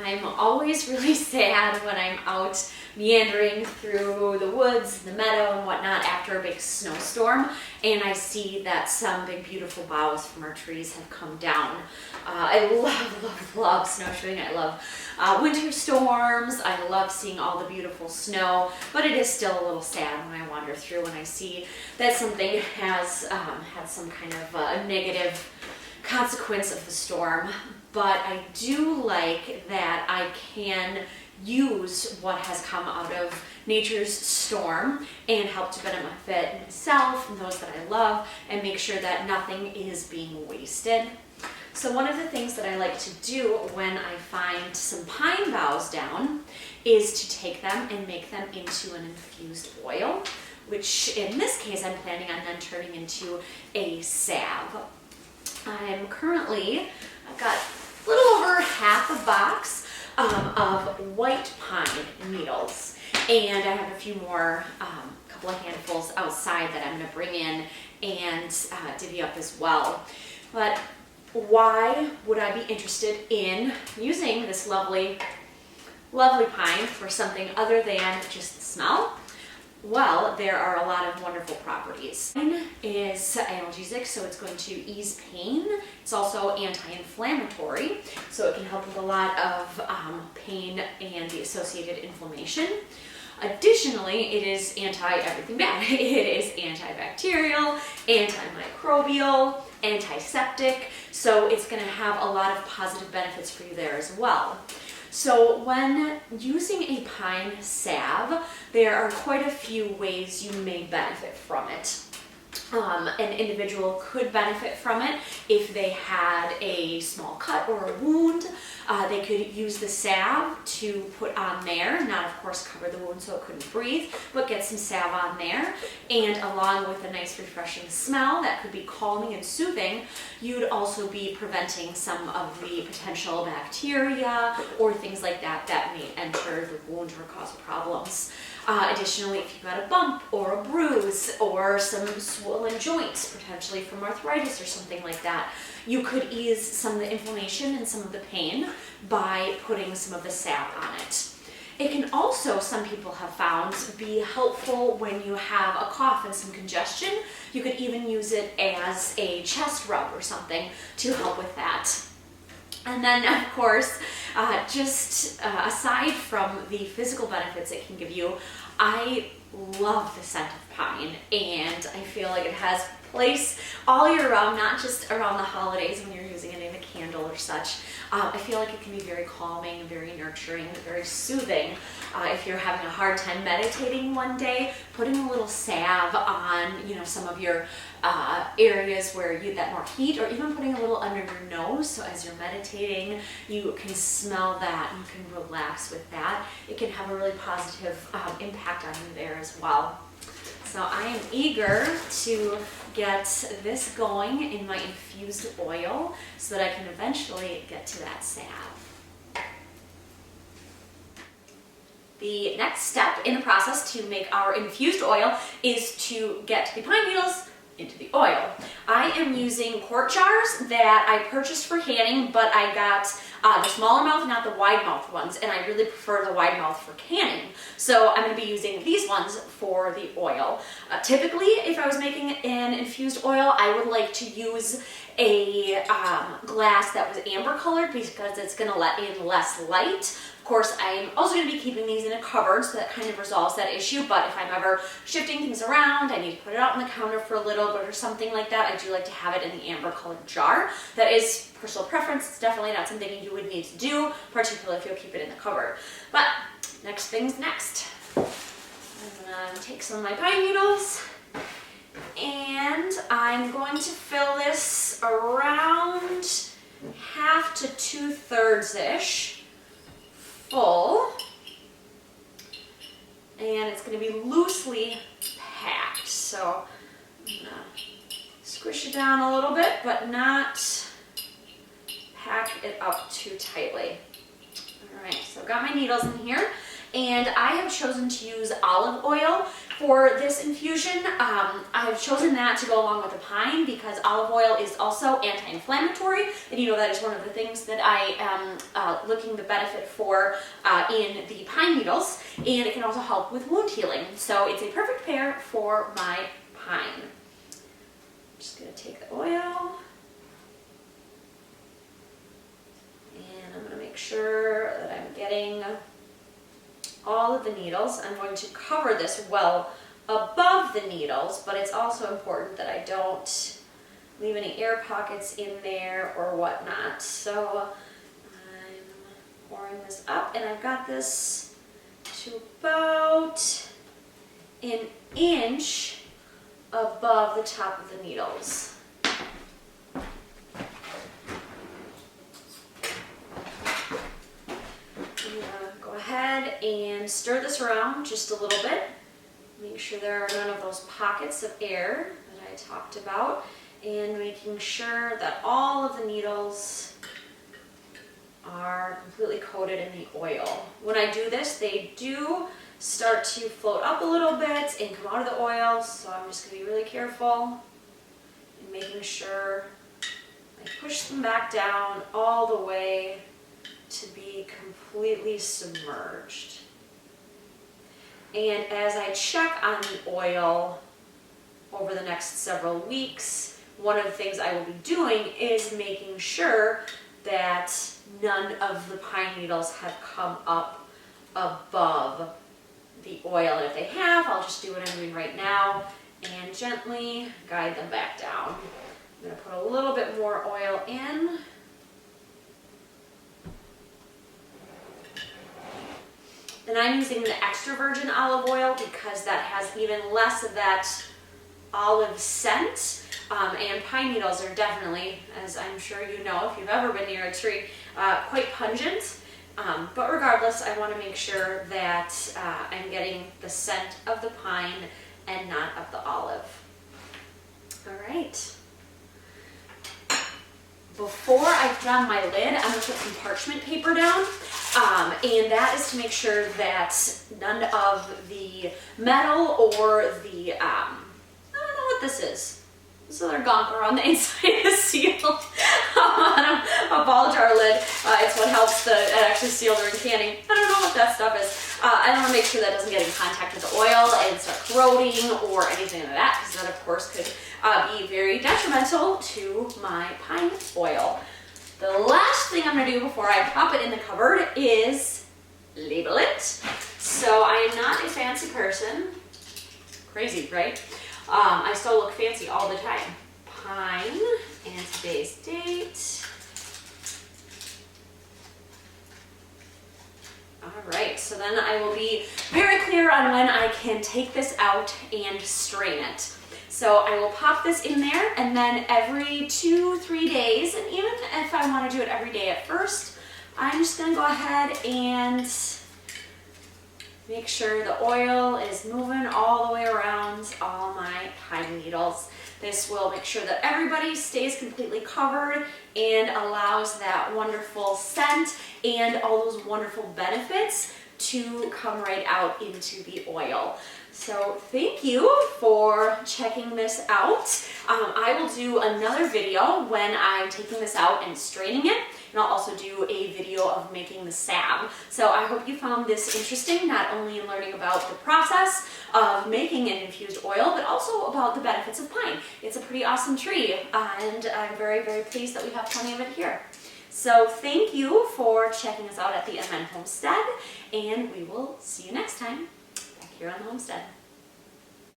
I'm always really sad when I'm out meandering through the woods, the meadow and whatnot after a big snowstorm, and I see that some big beautiful boughs from our trees have come down. I love snowshoeing. I love winter storms. I love seeing all the beautiful snow, but it is still a little sad when I wander through and I see that something has had some kind of negative consequence of the storm. But I do like that I can use what has come out of nature's storm and help to benefit myself and those that I love and make sure that nothing is being wasted. So one of the things that I like to do when I find some pine boughs down is to take them and make them into an infused oil, which in this case I'm planning on then turning into a salve. I've got a little over half a box of white pine needles, and I have a few more, couple of handfuls outside that I'm going to bring in and divvy up as well. But why would I be interested in using this lovely pine for something other than just the smell? Well, there are a lot of wonderful properties. Pine is analgesic, so it's going to ease pain. It's also anti-inflammatory, so it can help with a lot of pain and the associated inflammation. Additionally, it is anti-everything bad. It is antibacterial, antimicrobial, antiseptic, so it's going to have a lot of positive benefits for you there as well. So when using a pine salve, there are quite a few ways you may benefit from it. An individual could benefit from it if they had a small cut or a wound. They could use the salve to put on there, not of course cover the wound so it couldn't breathe, but get some salve on there. And along with a nice refreshing smell that could be calming and soothing, you'd also be preventing some of the potential bacteria or things like that that may enter the wound or cause problems. Additionally, if you've got a bump or a bruise or some swollen joints, potentially from arthritis or something like that, you could ease some of the inflammation and some of the pain by putting some of the salve on it. It can also, some people have found, be helpful when you have a cough and some congestion. You could even use it as a chest rub or something to help with that. And then, of course, aside from the physical benefits it can give you, I love the scent of pine, and I feel like it has place all year round, not just around the holidays when you're using it in a candle or such. I feel like it can be very calming, very nurturing, very soothing. If you're having a hard time meditating one day, putting a little salve on, some of your areas where you get more heat, or even putting a little under your nose, so as you're meditating, you can smell that, you can relax with that. It can have a really positive impact on you there as well. So I am eager to get this going in my infused oil so that I can eventually get to that salve. The next step in the process to make our infused oil is to get the pine needles into the oil. I am using quart jars that I purchased for canning, but I got the smaller mouth, not the wide mouth ones, and I really prefer the wide mouth for canning. So I'm going to be using these ones for the oil. Typically, if I was making an infused oil, I would like to use a glass that was amber colored because it's going to let in less light. Of course, I'm also going to be keeping these in a cupboard, so that kind of resolves that issue, but if I'm ever shifting things around, I need to put it out on the counter for a little bit or something like that, I do like to have it in the amber colored jar. That is personal preference. It's definitely not something you would need to do, particularly if you'll keep it in the cupboard. But next thing's next. I'm going to take some of my pine needles, and I'm going to fill this around half to 2/3-ish full, and it's going to be loosely packed, so I'm going to squish it down a little bit but not pack it up too tightly. Alright, so I've got my needles in here, and I have chosen to use olive oil for this infusion. I've chosen that to go along with the pine because olive oil is also anti-inflammatory, and that is one of the things that I am looking the benefit for in the pine needles, and it can also help with wound healing. So it's a perfect pair for my pine. I'm just going to take the oil, and I'm going to make sure that I'm getting all of the needles. I'm going to cover this well above the needles, but it's also important that I don't leave any air pockets in there or whatnot. So I'm pouring this up, and I've got this to about an inch above the top of the needles. Go ahead and stir this around just a little bit. Make sure there are none of those pockets of air that I talked about, and making sure that all of the needles are completely coated in the oil. When I do this, they do start to float up a little bit and come out of the oil, so I'm just going to be really careful in making sure I push them back down all the way to be completely submerged. And as I check on the oil over the next several weeks, one of the things I will be doing is making sure that none of the pine needles have come up above the oil. And if they have, I'll just do what I'm doing right now and gently guide them back down. I'm going to put a little bit more oil in. And I'm using the extra virgin olive oil because that has even less of that olive scent. And pine needles are definitely, as I'm sure you know if you've ever been near a tree, quite pungent. But regardless, I want to make sure that I'm getting the scent of the pine and not of the olive. All right. Before I put on my lid, I'm going to put some parchment paper down. And that is to make sure that none of the metal or the, I don't know what this is. This other gonker on the inside of the seal on a ball jar lid. It's what helps it actually seal during canning. I don't know what that stuff is. I want to make sure that doesn't get in contact with the oil and start corroding or anything like that, because that of course could be very detrimental to my pine oil. The last thing I'm going to do before I pop it in the cupboard is label it. So I am not a fancy person. Crazy, right? I still look fancy all the time. Pine and today's date. All right, so then I will be very clear on when I can take this out and strain it. So I will pop this in there, and then every 2-3 days, and even if I want to do it every day at first, I'm just going to go ahead and make sure the oil is moving all the way around all my pine needles. This will make sure that everybody stays completely covered and allows that wonderful scent and all those wonderful benefits to come right out into the oil. So thank you for checking this out. I will do another video when I'm taking this out and straining it, and I'll also do a video of making the salve. So I hope you found this interesting, not only in learning about the process of making an infused oil, but also about the benefits of pine. It's a pretty awesome tree, and I'm very, very pleased that we have plenty of it here. So thank you for checking us out at the MN Homestead, and we will see you next time back here on the homestead.